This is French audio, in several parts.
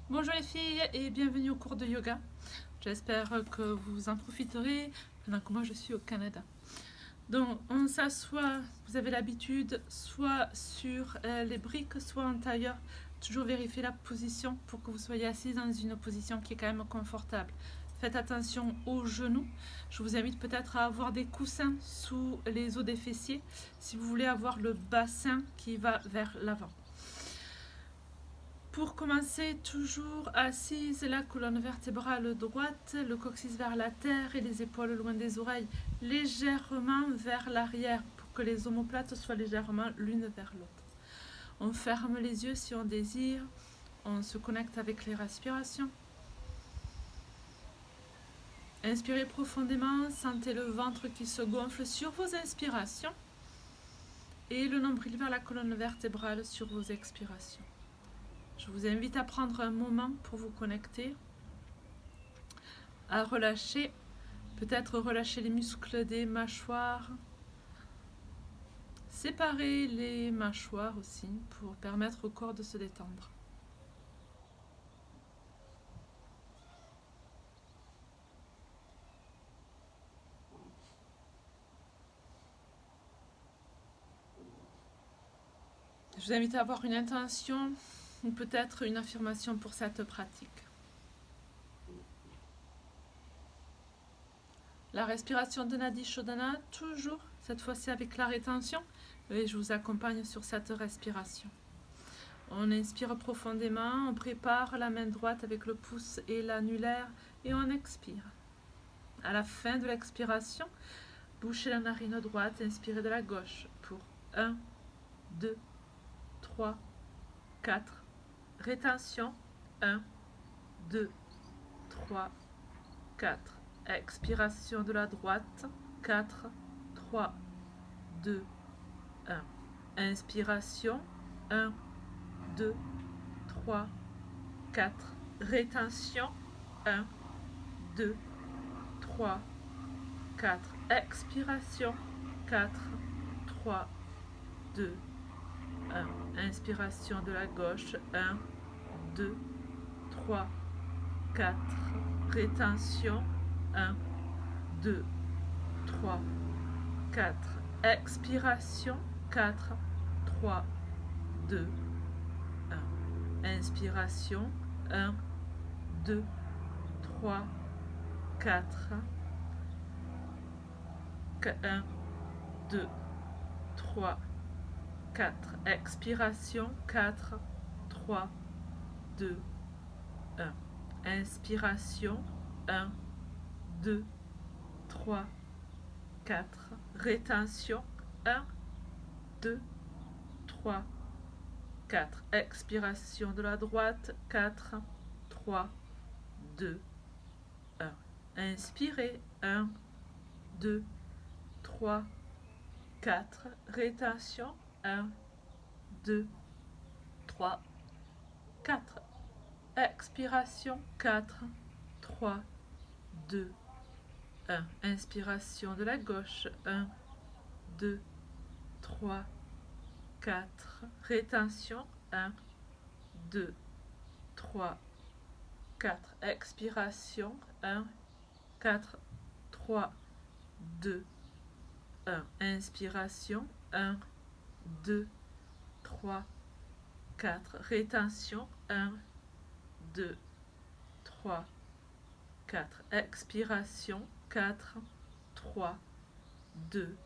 Bonjour les filles et bienvenue au cours de yoga. J'espère que vous en profiterez pendant que moi je suis au Canada. Donc on s'assoit, vous avez l'habitude, soit sur les briques, soit en tailleur. Toujours vérifier la position pour que vous soyez assise dans une position qui est quand même confortable. Faites attention aux genoux. Je vous invite peut-être à avoir des coussins sous les os des fessiers si vous voulez avoir le bassin qui va vers l'avant. Pour commencer, toujours assise, la colonne vertébrale droite, le coccyx vers la terre et les épaules loin des oreilles, légèrement vers l'arrière pour que les omoplates soient légèrement l'une vers l'autre. On ferme les yeux si on désire, on se connecte avec les respirations. Inspirez profondément, sentez le ventre qui se gonfle sur vos inspirations et le nombril vers la colonne vertébrale sur vos expirations. Je vous invite à prendre un moment pour vous connecter, à relâcher, peut-être relâcher les muscles des mâchoires, séparer les mâchoires aussi pour permettre au corps de se détendre. Je vous invite à avoir une intention ou peut-être une affirmation pour cette pratique. La respiration de Nadi Shodhana, toujours, cette fois-ci avec la rétention, et je vous accompagne sur cette respiration. On inspire profondément, on prépare la main droite avec le pouce et l'annulaire et on expire. À la fin de l'expiration, bouchez la narine droite, inspirez de la gauche pour 1, 2, 3, 4. Rétention, 1, 2, 3, 4. Expiration de la droite, 4, 3, 2, 1. Inspiration, 1, 2, 3, 4. Rétention, 1, 2, 3, 4. Expiration, 4, 3, 2, 1. Inspiration de la gauche, 1, 2, 3, 4. Rétention, 1, 2, 3, 4. Expiration, 4, 3, 2, 1. Inspiration, 1, 2, 3, 4. 1, 2, 3, 4. Expiration, 4, 3, 2, 1. Inspiration, 1, 2, 3, 4. Rétention, 1, 2, 3, 4. Expiration de la droite, 4, 3, 2, 1. Inspirez, 1, 2, 3, 4. Rétention, 1, 2, 3, 4. Expiration, 4, 3, 2, 1. Inspiration de la gauche, 1, 2, 3, 4. Rétention, 1, 2, 3, 4. Expiration, 1, 4, 3, 2, 1. Inspiration, 1, 2, 3, 4. Rétention, 1, 2, 3, 4. Expiration, 4, 3, 2,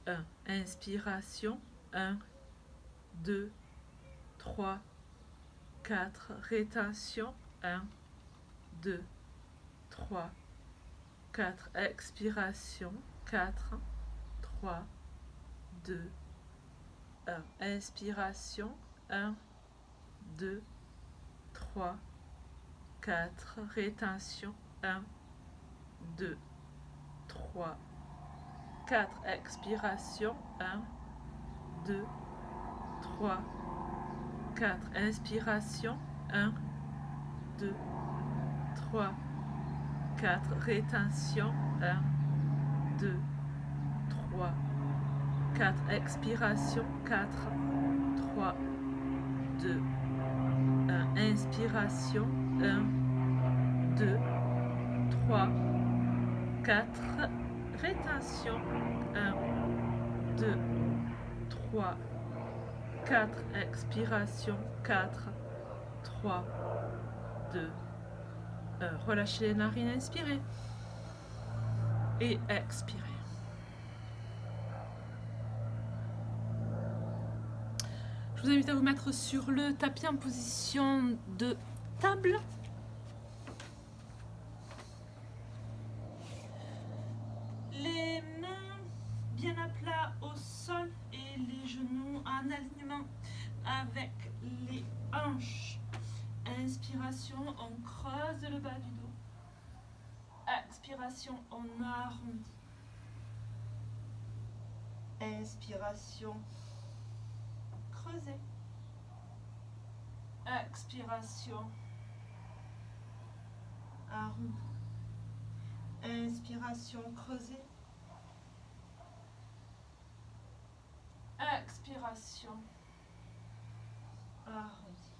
1. Inspiration, 1, 2, 3, 4. Rétention, 1, 2, 3, 4. Expiration, 4, 3, 2, 1. Inspiration, 1, 2, 3, 4. Rétention, 1, 2, 3, 4. Expiration, 1, 2, 3, 4. Inspiration, 1, 2, 3, 4. Rétention, 1, 2, 3, 4. Expiration, 4, 3, 2, 1. Inspiration, 1, 2, 3, 4. Rétention, 1, 2, 3, 4. Expiration, 4, 3, 2, 1. Relâchez les narines, inspirez. Et expirez. Je vous invite à vous mettre sur le tapis en position de table. Les mains bien à plat au sol et les genoux en alignement avec les hanches. Inspiration, on creuse le bas du dos. Expiration, on arrondit. Inspiration, creusez. Expiration, arrondis. Inspiration, creusez. Expiration, arrondis.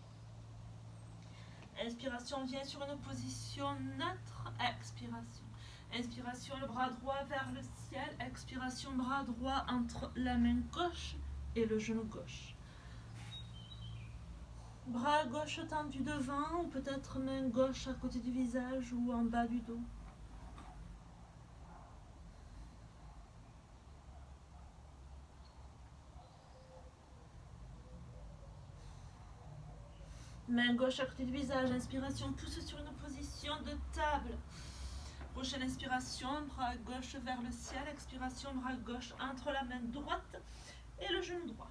Inspiration, vient sur une position neutre. Expiration. Inspiration, le bras droit vers le ciel. Expiration, bras droit entre la main gauche et le genou gauche. Bras gauche tendu devant ou peut-être main gauche à côté du visage ou en bas du dos. Main gauche à côté du visage. Inspiration, pousse sur une position de table. Prochaine inspiration, bras gauche vers le ciel. Expiration, bras gauche entre la main droite et le genou droit.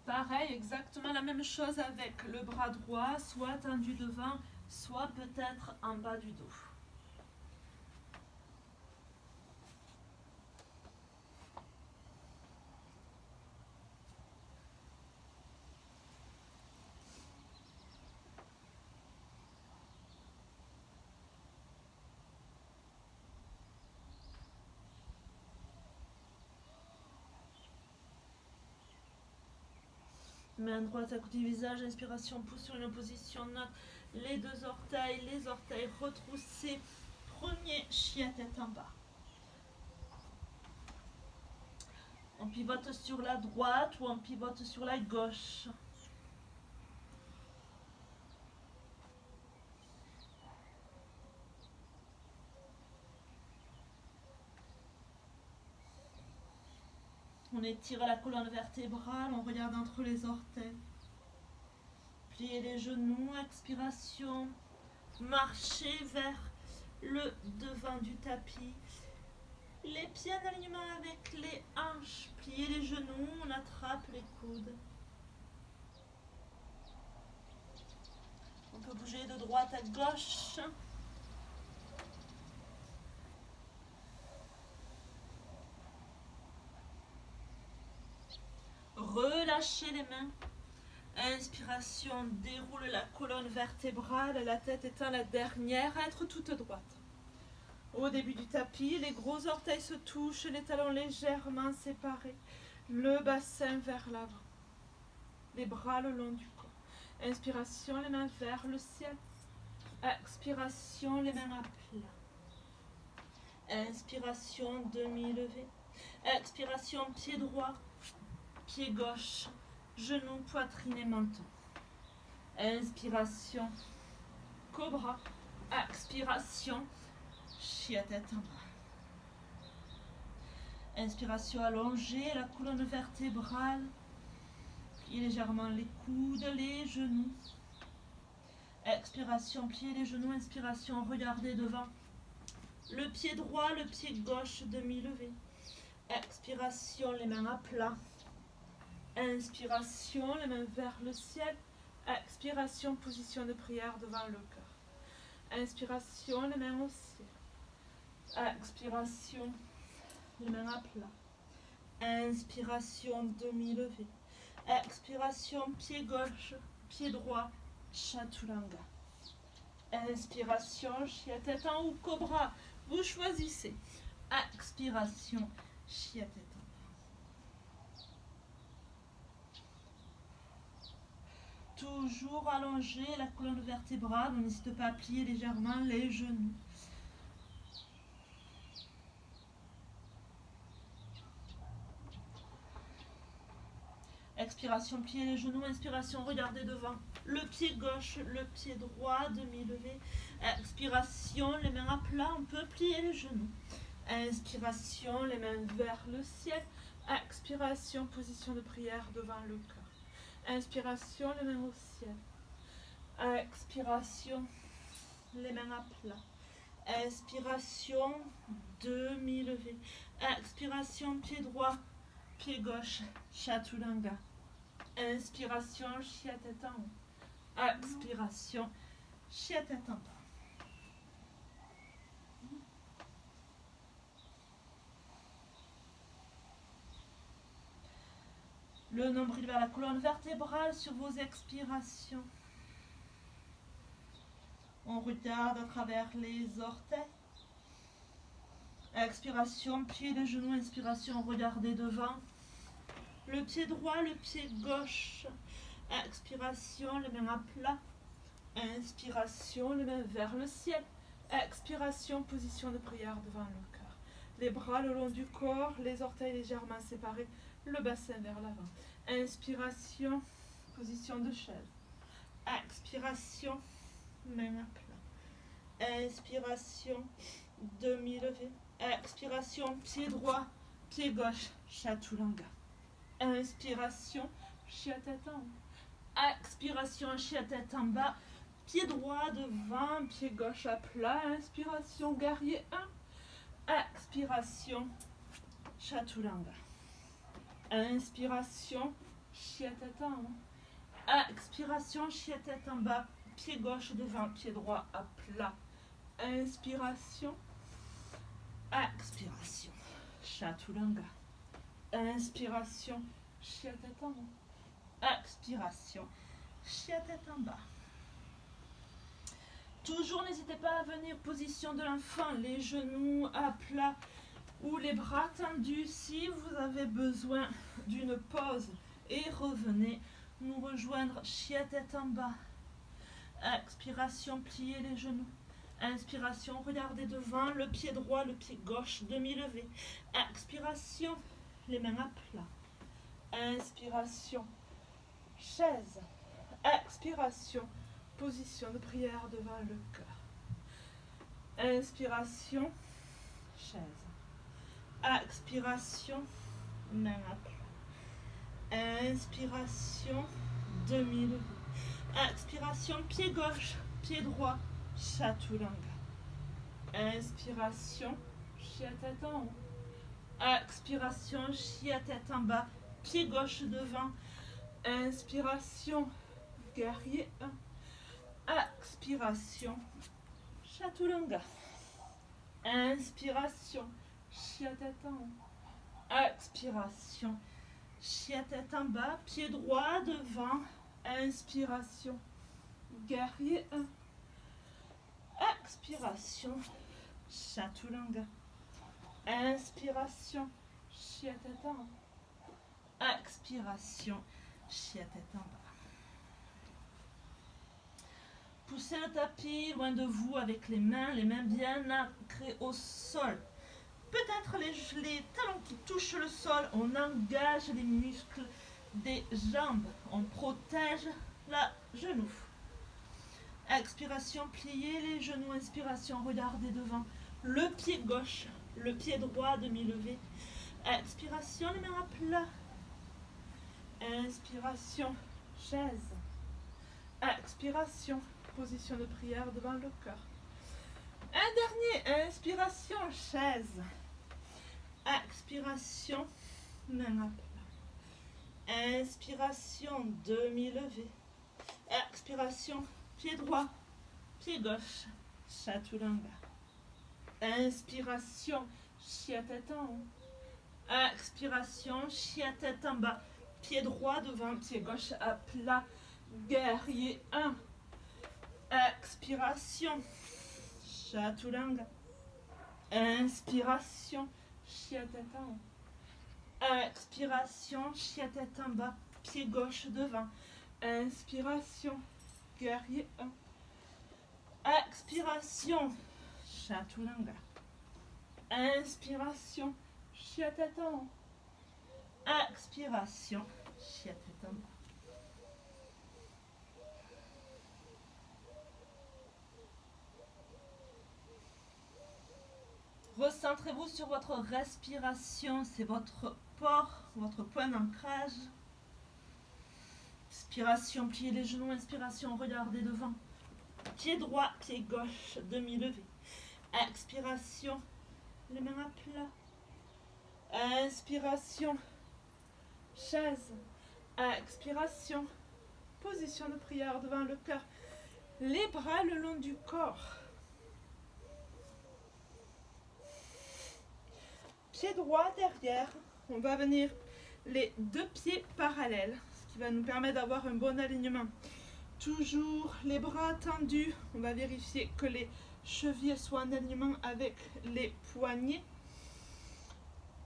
Pareil, exactement la même chose avec le bras droit, soit tendu devant, soit peut-être en bas du dos. Main droite à côté du visage, inspiration, pousse sur une position neutre, les deux orteils, retroussés, premier chien tête en bas. On pivote sur la droite ou on pivote sur la gauche. On étire la colonne vertébrale, on regarde entre les orteils. Pliez les genoux, expiration. Marchez vers le devant du tapis. Les pieds en alignement avec les hanches. Pliez les genoux, on attrape les coudes. On peut bouger de droite à gauche. Relâchez les mains. Inspiration, déroule la colonne vertébrale, la tête étant la dernière à être toute droite. Au début du tapis, les gros orteils se touchent, les talons légèrement séparés, le bassin vers l'avant, les bras le long du corps. Inspiration, les mains vers le ciel. Expiration, les mains à plat. Inspiration, demi-levée. Expiration, pied droit, pied gauche, genou, poitrine et menton. Inspiration, cobra. Expiration, chien tête en bas. Inspiration allongée, la colonne vertébrale. Pliez légèrement les coudes, les genoux. Expiration, pliez les genoux. Inspiration, regardez devant. Le pied droit, le pied gauche, demi-levé. Expiration, les mains à plat. Inspiration, les mains vers le ciel. Expiration, position de prière devant le cœur. Inspiration, les mains au ciel. Expiration, les mains à plat. Inspiration, demi-levée. Expiration, pied gauche, pied droit, chaturanga. Inspiration, chien tête en haut, cobra. Vous choisissez. Expiration, chien tête en bas. Toujours allonger la colonne vertébrale. On n'hésite pas à plier légèrement les genoux. Expiration, pliez les genoux. Inspiration, regardez devant. Le pied gauche, le pied droit, demi-levé. Expiration, les mains à plat. On peut plier les genoux. Inspiration, les mains vers le ciel. Expiration, position de prière devant le cœur. Inspiration, les mains au ciel. Expiration, les mains à plat. Inspiration, demi-levé. Expiration, pied droit, pied gauche, Chaturanga. Inspiration, chia tête en haut. Expiration, chia tête en bas. Le nombril vers la colonne vertébrale sur vos expirations. On regarde à travers les orteils. Expiration, pied les genoux. Inspiration, regardez devant. Le pied droit, le pied gauche. Expiration, les mains à plat. Inspiration, les mains vers le ciel. Expiration, position de prière devant le cœur. Les bras le long du corps, les orteils légèrement séparés, le bassin vers l'avant. Inspiration, position de chaise. Expiration, main à plat. Inspiration, demi-levé. Expiration, pied droit, pied gauche, Chaturanga. Inspiration, chia tête en haut. Expiration, chia tête en bas. Pied droit devant, pied gauche à plat. Inspiration, guerrier 1. Expiration, Chaturanga. Inspiration, chia tête en haut. Expiration, chia tête en bas. Pied gauche devant, pied droit à plat. Inspiration. Expiration, Chaturanga. Inspiration, chia tête en haut. Expiration, chia tête en bas. Toujours n'hésitez pas à venir position de l'enfant, les genoux à plat ou les bras tendus si vous avez besoin d'une pause. Et revenez nous rejoindre, chia tête en bas. Expiration, pliez les genoux. Inspiration, regardez devant, le pied droit, le pied gauche, demi-levé. Expiration, les mains à plat. Inspiration, chaise. Expiration, position de prière devant le cœur. Inspiration, chaise. Expiration, main à plat. Inspiration, demi-levé. Expiration, pied gauche, pied droit, Chaturanga. Inspiration, chia tête en haut. Expiration, chia tête en bas, pied gauche devant. Inspiration, guerrier 1. Expiration, Chaturanga. Inspiration, chia tête en haut. Expiration, chia tête en bas, pied droit devant. Inspiration, guerrier 1. Expiration, Chaturanga. Inspiration, chia tête en haut. Expiration, chia tête en bas. Poussez le tapis loin de vous avec les mains bien ancrées au sol. Peut-être les talons qui touchent le sol. On engage les muscles des jambes. On protège la genou. Expiration, pliez les genoux. Inspiration, regardez devant. Le pied gauche, le pied droit demi-levé. Expiration, les mains à plat. Inspiration, chaise. Expiration, position de prière devant le cœur. Un dernier, inspiration, chaise. Expiration, main à plat. Inspiration, demi-levé. Expiration, pied droit, pied gauche, Chaturanga. Inspiration, chia tête en haut. Expiration, chia tête en bas. Pied droit devant, pied gauche à plat. Guerrier 1. Expiration, Chaturanga. Inspiration, chia tête en haut. Expiration, chia tête en bas. Pied gauche devant. Inspiration, guerrier 1. Expiration, chaturanga. Inspiration, chiatatama. Expiration, chiatatama. Recentrez-vous sur votre respiration, c'est votre port, votre point d'ancrage. Inspiration, pliez les genoux, inspiration, regardez devant. Pied droit, pied gauche, demi-levé. Expiration, les mains à plat. Inspiration, chaise. Expiration, position de prière devant le cœur. Les bras le long du corps. Pied droit derrière, on va venir les deux pieds parallèles, ce qui va nous permettre d'avoir un bon alignement. Toujours les bras tendus, on va vérifier que les chevilles soient en alignement avec les poignets.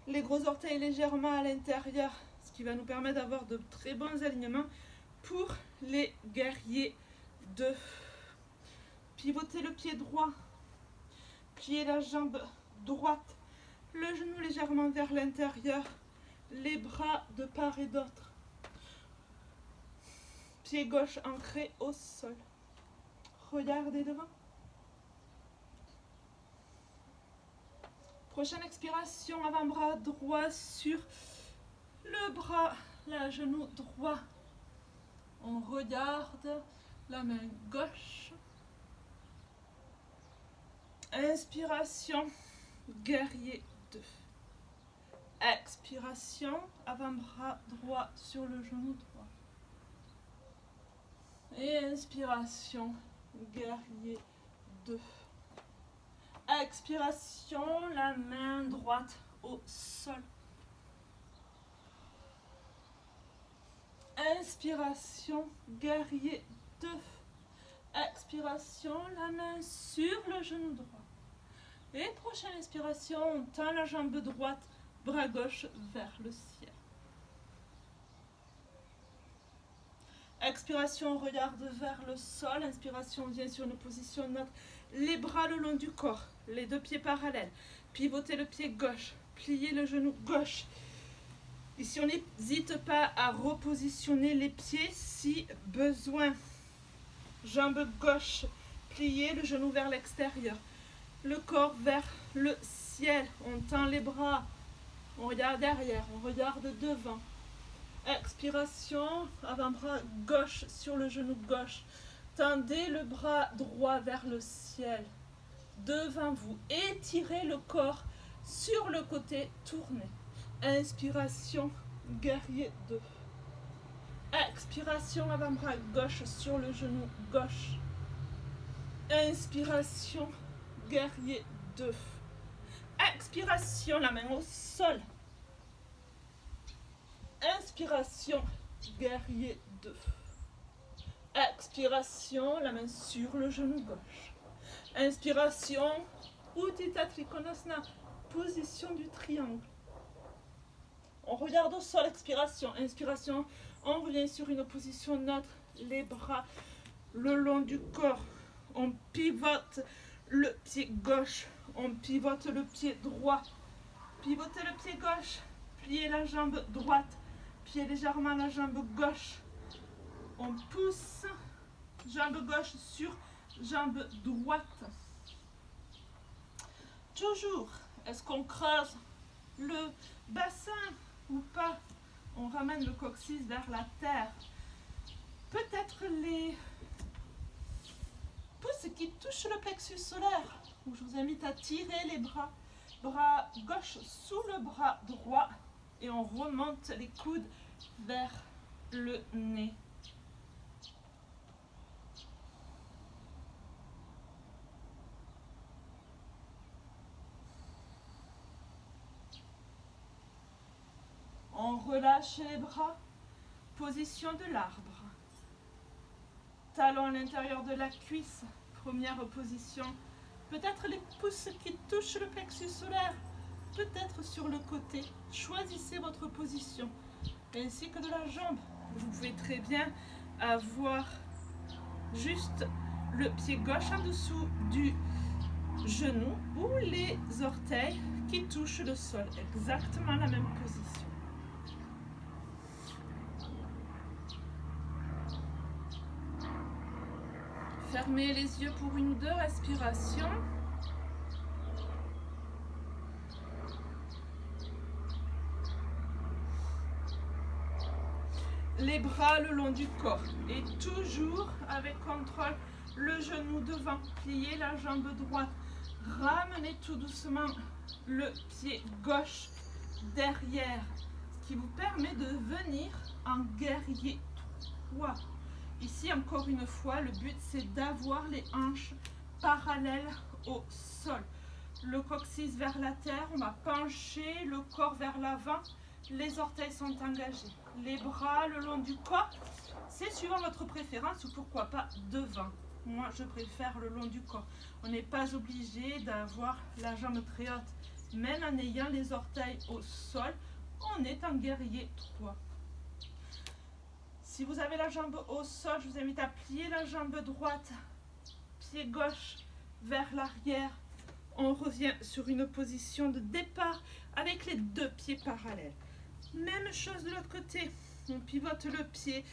Les gros orteils légèrement à l'intérieur, ce qui va nous permettre d'avoir de très bons alignements pour les guerriers 2. Pivotez le pied droit, pliez la jambe droite. Le genou légèrement vers l'intérieur, les bras de part et d'autre. Pied gauche ancré au sol. Regardez devant. Prochaine expiration, avant-bras droit sur le bras, le genou droit. On regarde la main gauche. Inspiration, guerrier 2. Expiration, avant-bras droit sur le genou droit. Et inspiration, guerrier 2. Expiration, la main droite au sol. Inspiration, guerrier 2. Expiration, la main sur le genou droit. Et prochaine inspiration, on tend la jambe droite, bras gauche vers le ciel. Expiration, on regarde vers le sol. Inspiration, on vient sur une position neutre. Les bras le long du corps, les deux pieds parallèles. Pivotez le pied gauche, pliez le genou gauche. Ici, on n'hésite pas à repositionner les pieds si besoin. Jambe gauche, pliez le genou vers l'extérieur. Le corps vers le ciel, on tend les bras, on regarde derrière, on regarde devant. Expiration, avant-bras gauche sur le genou gauche. Tendez le bras droit vers le ciel, devant vous. Étirez le corps sur le côté tourné. Inspiration, guerrier 2. Expiration, avant-bras gauche sur le genou gauche. Inspiration, guerrier 2. Expiration, la main au sol. Inspiration, guerrier 2. Expiration, la main sur le genou gauche. Inspiration, Uttita Trikonasana, position du triangle. On regarde au sol, expiration. Inspiration, on revient sur une position neutre, les bras le long du corps. On pivote le pied gauche, on pivote le pied droit. Pivotez le pied gauche, pliez la jambe droite, pliez légèrement la jambe gauche. On pousse, jambe gauche sur jambe droite. Toujours, est-ce qu'on creuse le bassin ou pas? On ramène le coccyx vers la terre. Peut-être les pouces qui touchent le plexus solaire. Où je vous invite à tirer les bras gauche sous le bras droit et on remonte les coudes vers le nez. On relâche les bras, position de l'arbre. Talon à l'intérieur de la cuisse, première position. Peut-être les pouces qui touchent le plexus solaire, peut-être sur le côté. Choisissez votre position, ainsi que de la jambe. Vous pouvez très bien avoir juste le pied gauche en dessous du genou ou les orteils qui touchent le sol. Exactement la même position. Fermez les yeux pour une ou deux respirations. Les bras le long du corps et toujours avec contrôle le genou devant, pliez la jambe droite, ramenez tout doucement le pied gauche derrière, ce qui vous permet de venir en guerrier 3. Ici encore une fois, le but c'est d'avoir les hanches parallèles au sol. Le coccyx vers la terre, on va pencher le corps vers l'avant, les orteils sont engagés. Les bras le long du corps, c'est suivant votre préférence ou pourquoi pas devant. Moi, je préfère le long du corps. On n'est pas obligé d'avoir la jambe très haute. Même en ayant les orteils au sol, on est en guerrier 3. Si vous avez la jambe au sol, je vous invite à plier la jambe droite, pied gauche vers l'arrière. On revient sur une position de départ avec les deux pieds parallèles. Même chose de l'autre côté, on pivote le pied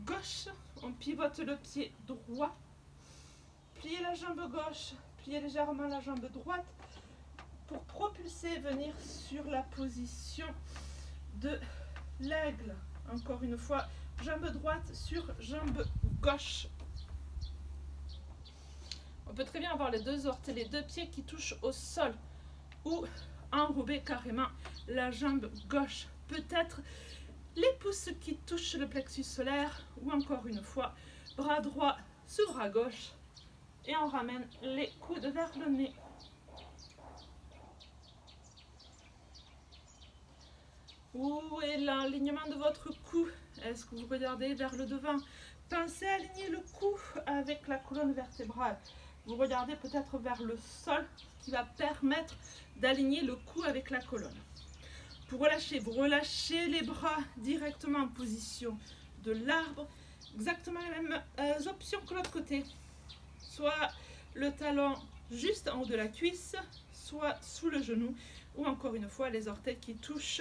gauche, on pivote le pied droit, pliez la jambe gauche, pliez légèrement la jambe droite pour propulser, venir sur la position de l'aigle. Encore une fois, jambe droite sur jambe gauche. On peut très bien avoir les deux orteils, les deux pieds qui touchent au sol ou enrober carrément la jambe gauche. Peut-être les pouces qui touchent le plexus solaire ou encore une fois, bras droit sous bras gauche et on ramène les coudes vers le nez. Où est l'alignement de votre cou? Est-ce que vous regardez vers le devant? Pensez à aligner le cou avec la colonne vertébrale. Vous regardez peut-être vers le sol, ce qui va permettre d'aligner le cou avec la colonne. Pour relâcher, vous relâchez les bras directement en position de l'arbre. Exactement les mêmes options que l'autre côté. Soit le talon juste en haut de la cuisse, soit sous le genou, ou encore une fois les orteils qui touchent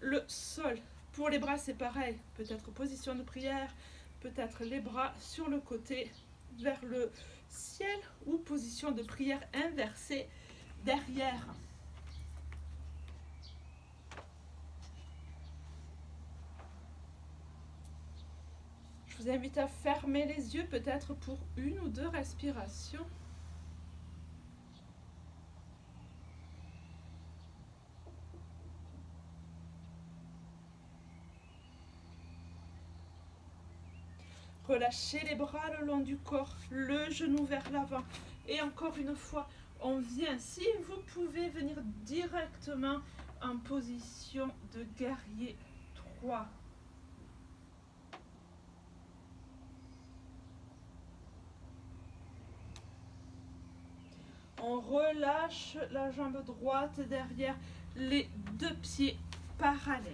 le sol. Pour les bras, c'est pareil. Peut-être position de prière, peut-être les bras sur le côté vers le ciel ou position de prière inversée derrière. Je vous invite à fermer les yeux peut-être pour une ou deux respirations. Relâchez les bras le long du corps, le genou vers l'avant. Et encore une fois, on vient, si vous pouvez venir directement en position de guerrier 3. On relâche la jambe droite derrière les deux pieds parallèles.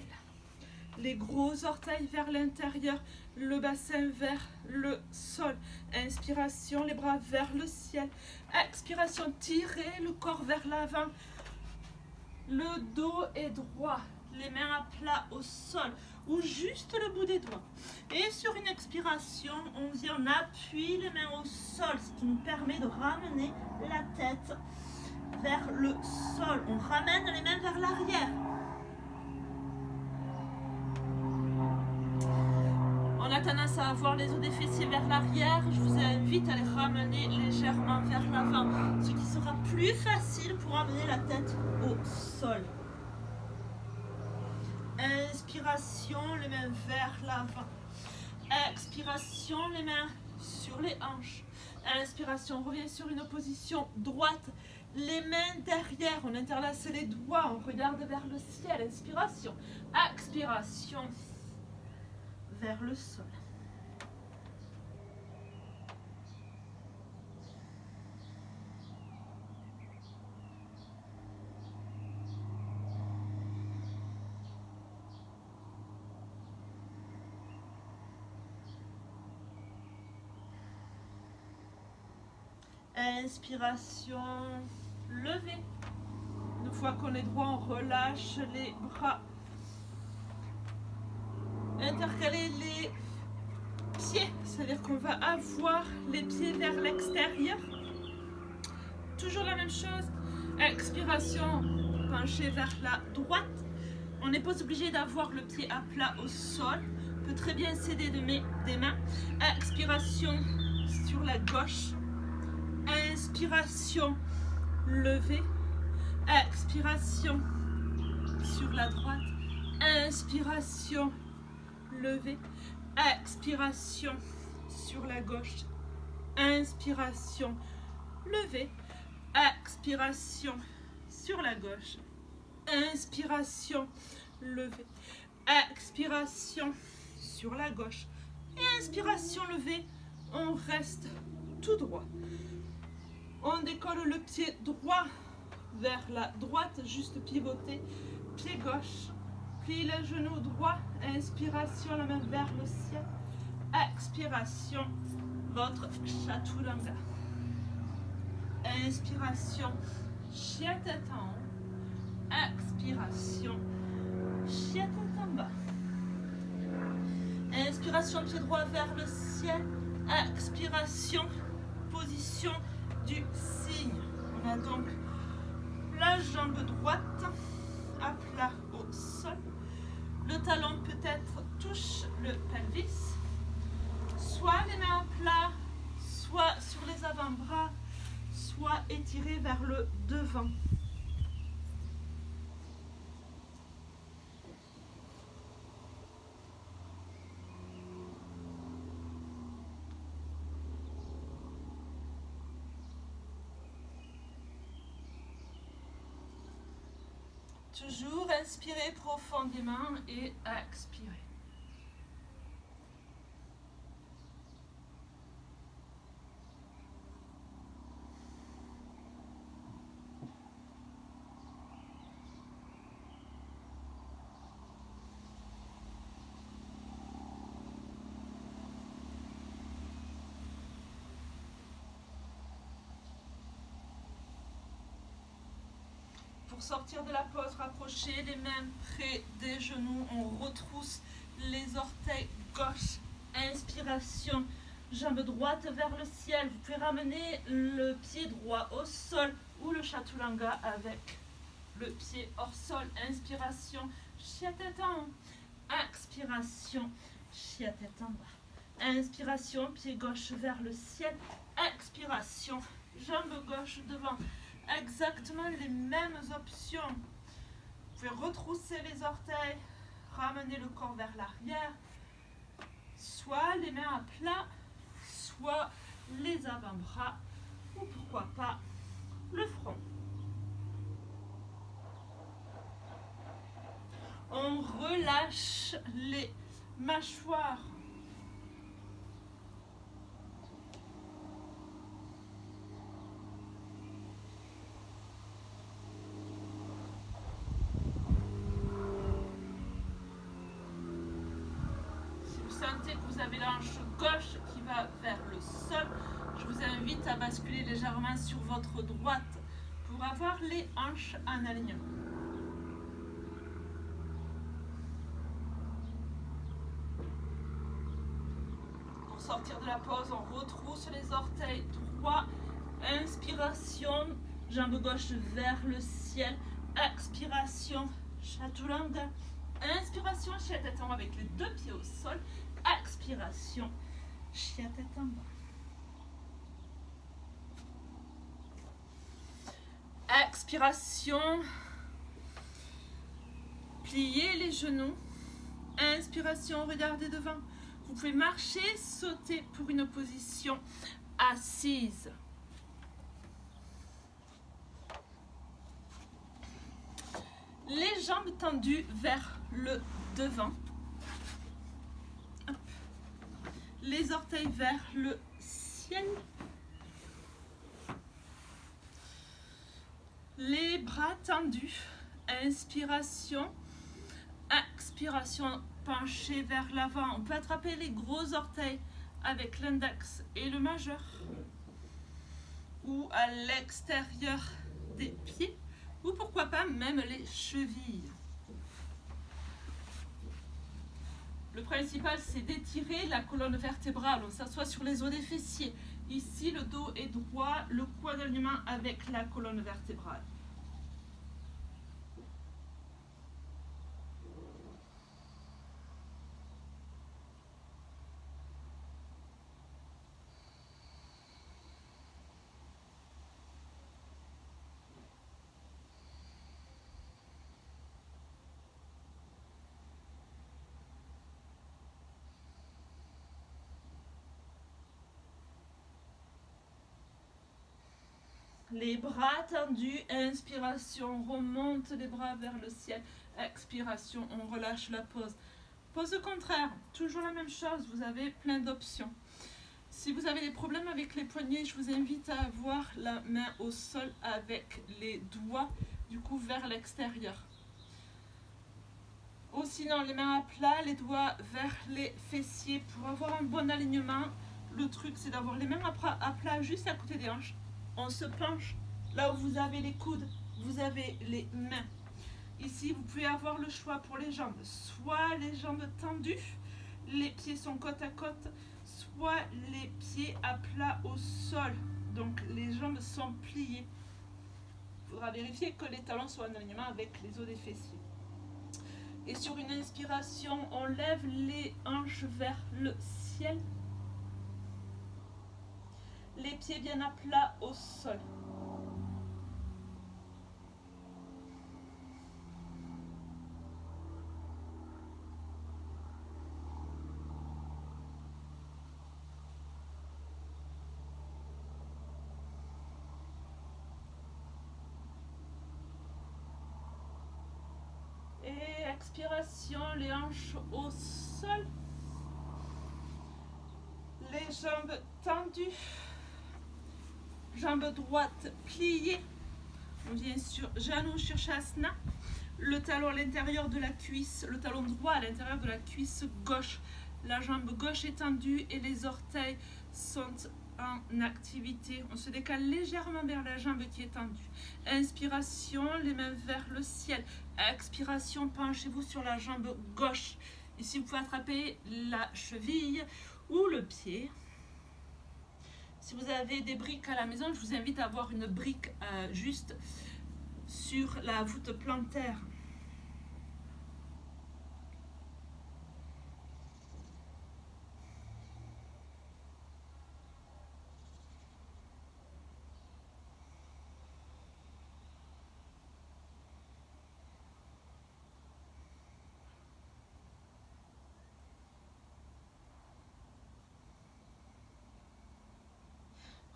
Les gros orteils vers l'intérieur, le bassin vers le sol. Inspiration, les bras vers le ciel. Expiration, tirez le corps vers l'avant. Le dos est droit, les mains à plat au sol ou juste le bout des doigts. Et sur une expiration, on vient, on appuie les mains au sol, ce qui nous permet de ramener la tête vers le sol. On ramène les mains vers l'arrière. On a tendance à avoir les os des fessiers vers l'arrière. Je vous invite à les ramener légèrement vers l'avant, ce qui sera plus facile pour amener la tête au sol. Inspiration, les mains vers l'avant. Expiration, les mains sur les hanches. Inspiration, on revient sur une position droite. Les mains derrière, on interlace les doigts, on regarde vers le ciel. Inspiration. Expiration, vers le sol. Inspiration, levez. Une fois qu'on est droit, on relâche les bras. Intercaler les pieds, c'est-à-dire qu'on va avoir les pieds vers l'extérieur. Toujours la même chose. Expiration, pencher vers la droite. On n'est pas obligé d'avoir le pied à plat au sol. On peut très bien s'aider des mains. Expiration sur la gauche. Inspiration, lever. Expiration sur la droite. Inspiration, lever. Expiration sur la gauche. Inspiration, lever. Expiration sur la gauche. Inspiration, lever. Expiration sur la gauche. Inspiration, lever. On reste tout droit. On décolle le pied droit vers la droite, juste pivoter. Pied gauche. Plie les genoux droits. Inspiration, la main vers le ciel. Expiration, votre chaturanga. Inspiration, chien tête en haut. Expiration, chien tête en bas. Inspiration, pied droit vers le ciel. Expiration, position du cygne. On a donc la jambe droite à plat au sol. Le talon peut-être touche le pelvis. Soit les mains à plat, soit sur les avant-bras, soit étiré vers le devant. Toujours inspirez profondément et expirez. Pour sortir de la pose, rapprochez les mains près des genoux. On retrousse les orteils gauche. Inspiration, jambe droite vers le ciel. Vous pouvez ramener le pied droit au sol ou le chaturanga avec le pied hors sol. Inspiration, chien tête en haut. Expiration, chien tête en bas. Inspiration, pied gauche vers le ciel. Expiration, jambe gauche devant. Exactement les mêmes options. Vous pouvez retrousser les orteils, ramener le corps vers l'arrière, soit les mains à plat, soit les avant-bras, ou pourquoi pas le front. On relâche les mâchoires. Sentez que vous avez la hanche gauche qui va vers le sol. Je vous invite à basculer légèrement sur votre droite pour avoir les hanches en alignement. Pour sortir de la pause, on retrousse les orteils droits. Inspiration, jambe gauche vers le ciel. Expiration, chaturanga. Inspiration, chien tête en haut avec les deux pieds au sol. Expiration, chien tête en bas. Expiration, pliez les genoux. Inspiration, regardez devant. Vous pouvez marcher, sauter pour une position assise. Les jambes tendues vers le devant. Hop. Les orteils vers le ciel. Les bras tendus. Inspiration. Expiration, penché vers l'avant. On peut attraper les gros orteils avec l'index et le majeur. ou à l'extérieur des pieds, ou pourquoi pas même les chevilles. Le principal, c'est d'étirer la colonne vertébrale. On s'assoit sur les os des fessiers. Ici, le dos est droit, le cou en alignement avec la colonne vertébrale. Les bras tendus, inspiration, remonte les bras vers le ciel, expiration, on relâche la pose. Pose contraire, toujours la même chose, vous avez plein d'options. Si vous avez des problèmes avec les poignets, je vous invite à avoir la main au sol avec les doigts du coup vers l'extérieur. Ou sinon les mains à plat, les doigts vers les fessiers pour avoir un bon alignement. Le truc c'est d'avoir les mains à plat juste à côté des hanches. On se penche, là où vous avez les coudes, vous avez les mains. Ici, vous pouvez avoir le choix pour les jambes. Soit les jambes tendues, les pieds sont côte à côte, soit les pieds à plat au sol. Donc les jambes sont pliées. Il faudra vérifier que les talons soient en alignement avec les os des fessiers. Et sur une inspiration, on lève les hanches vers le ciel. Les pieds bien à plat au sol. Et expiration, les hanches au sol. Les jambes tendues. Jambe droite pliée. On vient sur genou Shirshasana. Le talon à l'intérieur de la cuisse, le talon droit à l'intérieur de la cuisse gauche. La jambe gauche est tendue et les orteils sont en activité. On se décale légèrement vers la jambe qui est tendue. Inspiration, les mains vers le ciel. Expiration, penchez-vous sur la jambe gauche. Ici, vous pouvez attraper la cheville ou le pied. Si vous avez des briques à la maison, je vous invite à avoir une brique juste sur la voûte plantaire.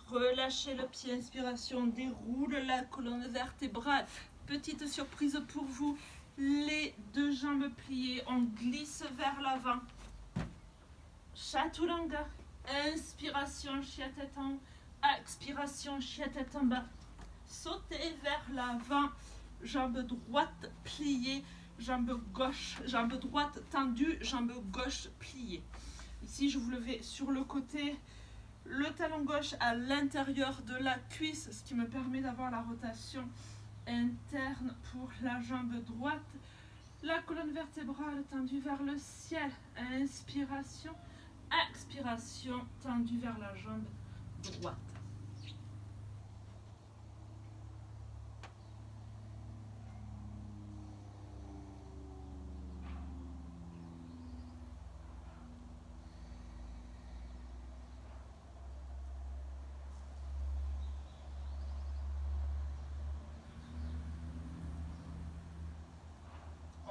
Relâchez le pied, inspiration, déroule la colonne vertébrale. Petite surprise pour vous, les deux jambes pliées, on glisse vers l'avant. Chaturanga, inspiration, chia tête en haut, expiration, chia tête en bas. Sautez vers l'avant, jambe droite pliée, jambe gauche, jambe droite tendue, jambe gauche pliée. Ici, je vous le vais sur le côté. Le talon gauche à l'intérieur de la cuisse, ce qui me permet d'avoir la rotation interne pour la jambe droite. La colonne vertébrale tendue vers le ciel. Inspiration, expiration, tendue vers la jambe droite.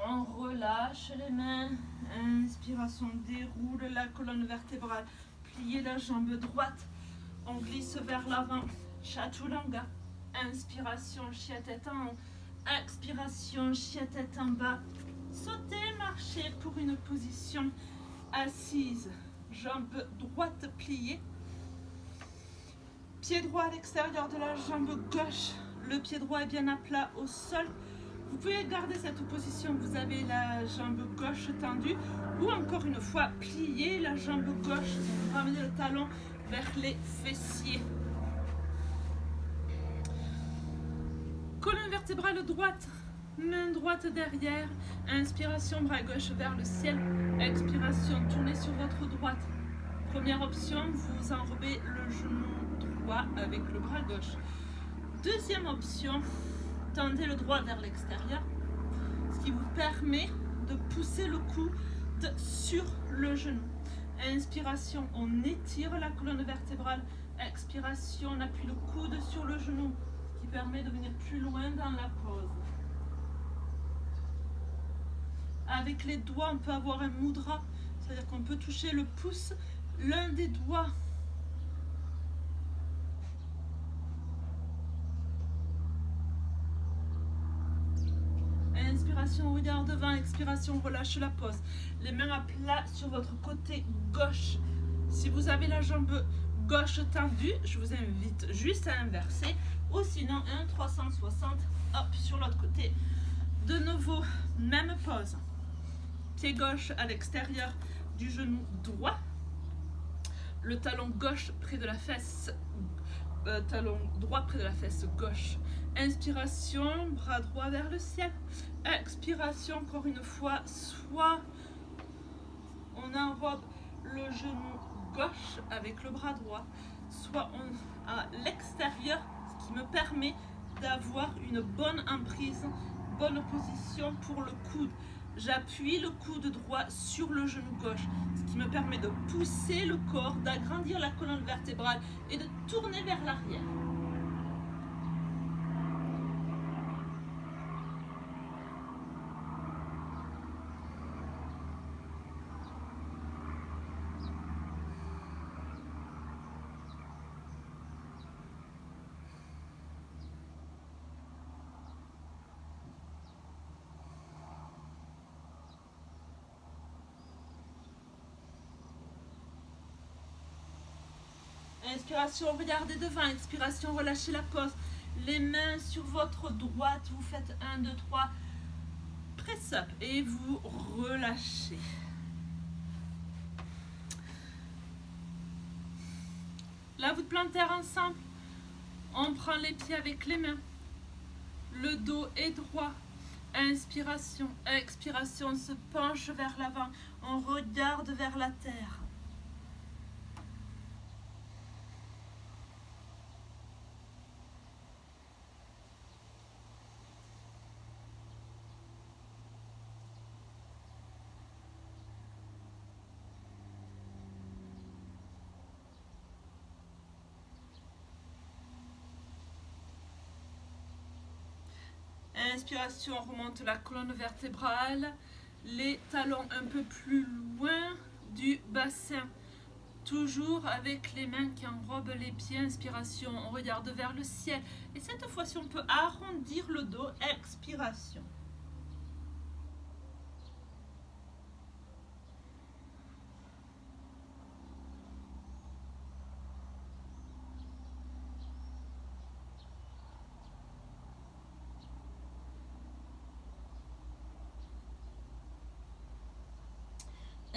On relâche les mains. Inspiration, déroule la colonne vertébrale. Pliez la jambe droite. On glisse vers l'avant. Chaturanga. Inspiration, chia tête en haut. Expiration, chia tête en bas. Sautez, marchez pour une position assise. Jambe droite pliée. Pied droit à l'extérieur de la jambe gauche. Le pied droit est bien à plat au sol. Vous pouvez garder cette position, vous avez la jambe gauche tendue ou encore une fois plier la jambe gauche, ramener le talon vers les fessiers. Colonne vertébrale droite, main droite derrière. Inspiration, bras gauche vers le ciel. Expiration, tournez sur votre droite. Première option, vous enrobez le genou droit avec le bras gauche. Deuxième option, tendez le droit vers l'extérieur, ce qui vous permet de pousser le coude sur le genou. Inspiration, on étire la colonne vertébrale. Expiration, on appuie le coude sur le genou, ce qui permet de venir plus loin dans la pose. Avec les doigts, on peut avoir un mudra, c'est-à-dire qu'on peut toucher le pouce, l'un des doigts. Inspiration, regard devant, expiration, relâche la pose. Les mains à plat sur votre côté gauche. Si vous avez la jambe gauche tendue, je vous invite juste à inverser. Ou sinon, un 360, hop, sur l'autre côté. De nouveau, même pose. Pied gauche à l'extérieur du genou droit. Le talon gauche près de la fesse, talon droit près de la fesse gauche. Inspiration, bras droit vers le ciel. Expiration, encore une fois, soit on enrobe le genou gauche avec le bras droit, soit on à l'extérieur, ce qui me permet d'avoir une bonne emprise, bonne position pour le coude. J'appuie le coude droit sur le genou gauche, ce qui me permet de pousser le corps, d'agrandir la colonne vertébrale et de tourner vers l'arrière. Inspiration, regardez devant. Expiration, relâchez la pose. Les mains sur votre droite. Vous faites 1, 2, 3. Press up et vous relâchez. Là, vous plantez ensemble. On prend les pieds avec les mains. Le dos est droit. Inspiration, expiration. On se penche vers l'avant. On regarde vers la terre. Inspiration, on remonte la colonne vertébrale, les talons un peu plus loin du bassin. Toujours avec les mains qui enrobent les pieds. Inspiration, on regarde vers le ciel. Et cette fois-ci, on peut arrondir le dos. Expiration.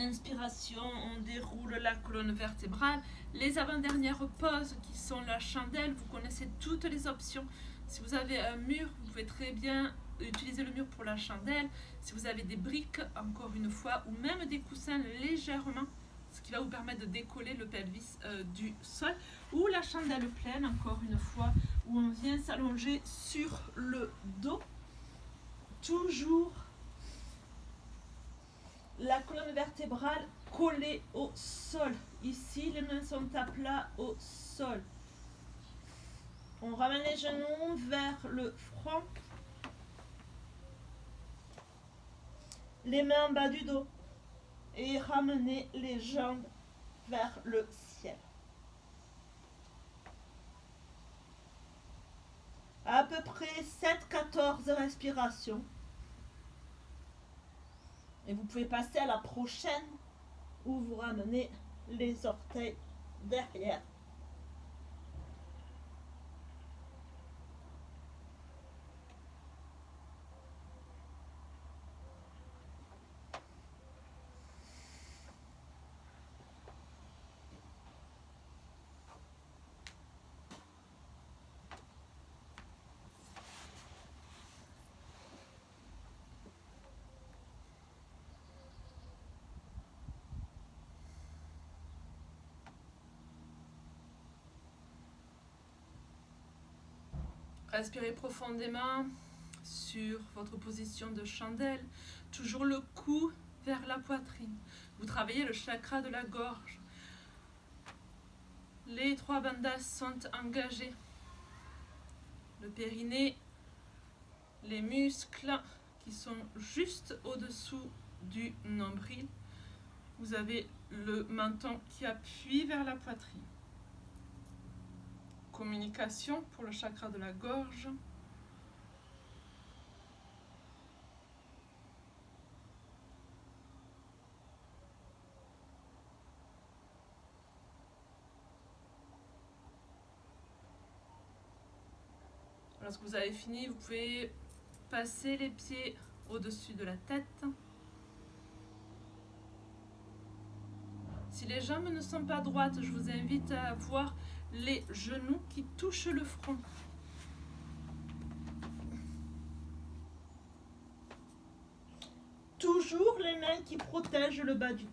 Inspiration, on déroule la colonne vertébrale. Les avant-dernières poses qui sont la chandelle, vous connaissez toutes les options. Si vous avez un mur, vous pouvez très bien utiliser le mur pour la chandelle. Si vous avez des briques, encore une fois, ou même des coussins légèrement, ce qui va vous permettre de décoller le pelvis du sol. Ou la chandelle pleine, encore une fois, où on vient s'allonger sur le dos. Toujours la colonne vertébrale collée au sol. Ici, les mains sont à plat au sol. On ramène les genoux vers le front. Les mains en bas du dos. Et ramenez les jambes vers le ciel. À peu près 7-14 respirations. Et vous pouvez passer à la prochaine où vous ramenez les orteils derrière. Respirez profondément sur votre position de chandelle. Toujours le cou vers la poitrine. Vous travaillez le chakra de la gorge. Les 3 bandhas sont engagés. Le périnée, les muscles qui sont juste au-dessous du nombril. Vous avez le menton qui appuie vers la poitrine. Communication pour le chakra de la gorge. Lorsque vous avez fini, vous pouvez passer les pieds au-dessus de la tête. Si les jambes ne sont pas droites, je vous invite à voir les genoux qui touchent le front. Toujours les mains qui protègent le bas du dos.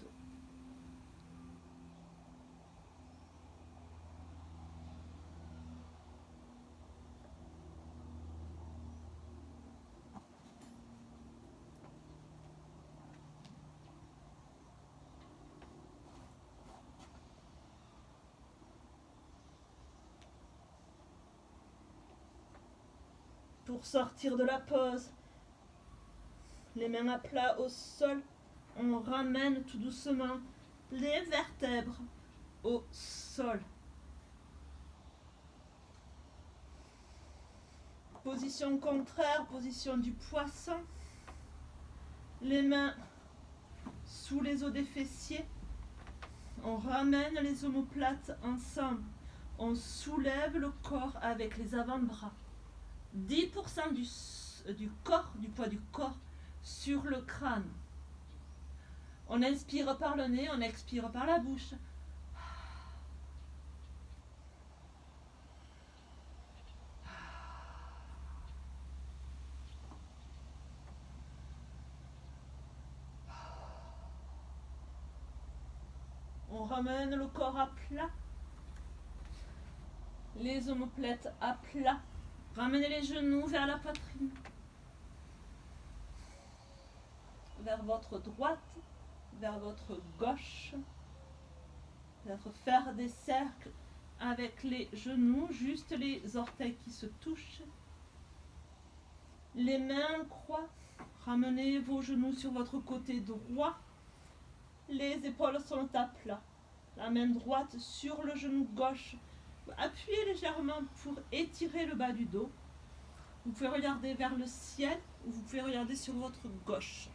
Pour sortir de la pause, les mains à plat au sol, on ramène tout doucement les vertèbres au sol. Position contraire, position du poisson. Les mains sous les os des fessiers. On ramène les omoplates ensemble. On soulève le corps avec les avant-bras. 10% du corps, du poids du corps sur le crâne. On inspire par le nez, on expire par la bouche. On ramène le corps à plat. Les omoplates à plat. Ramenez les genoux vers la poitrine. Vers votre droite, vers votre gauche. Peut-être faire des cercles avec les genoux, juste les orteils qui se touchent. Les mains en croix. Ramenez vos genoux sur votre côté droit. Les épaules sont à plat. La main droite sur le genou gauche. Appuyez légèrement pour étirer le bas du dos. Vous pouvez regarder vers le ciel ou vous pouvez regarder sur votre gauche.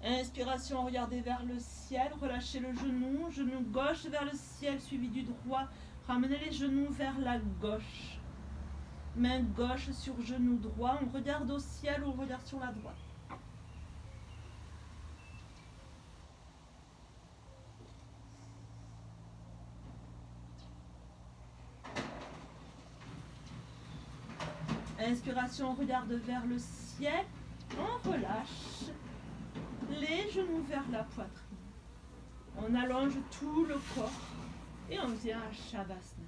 Inspiration, regardez vers le ciel, relâchez le genou, genou gauche vers le ciel suivi du droit. Ramenez les genoux vers la gauche. Main gauche sur genou droit, on regarde au ciel ou on regarde sur la droite. Inspiration, on regarde vers le ciel, on relâche les genoux vers la poitrine. On allonge tout le corps et on vient à Shavasana.